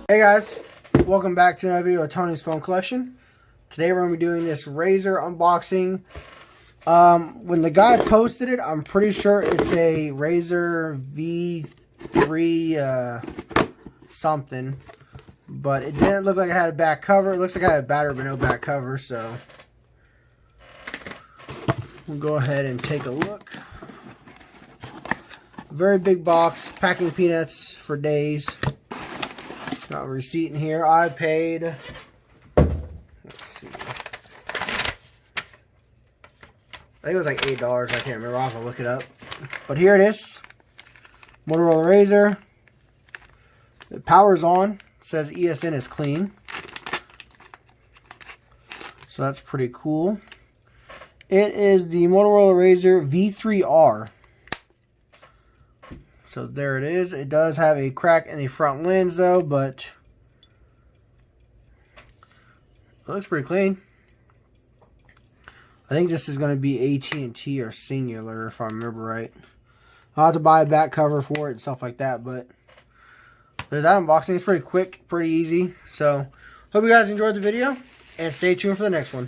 Hey guys, welcome back to another video of Tony's phone collection. Today we're going to be doing this Razr unboxing. When the guy posted it, I'm pretty sure it's a Razr V3 something, but it didn't look like it had a back cover. It looks like it had a battery but no back cover, so we'll go ahead and take a look. Very big box, packing peanuts for days. Got a receipt in here. I paid, let's see, I think it was like $8. I can't remember. I'll have to look it up. But here it is. Motorola Razr. The power's on. It says ESN is clean. So that's pretty cool. It is the Motorola Razr V3R. So there it is. It does have a crack in the front lens though, but it looks pretty clean. I think this is going to be AT&T or Singular if I remember right. I'll have to buy a back cover for it and stuff like that, but there's that unboxing. It's pretty quick, pretty easy. So hope you guys enjoyed the video and stay tuned for the next one.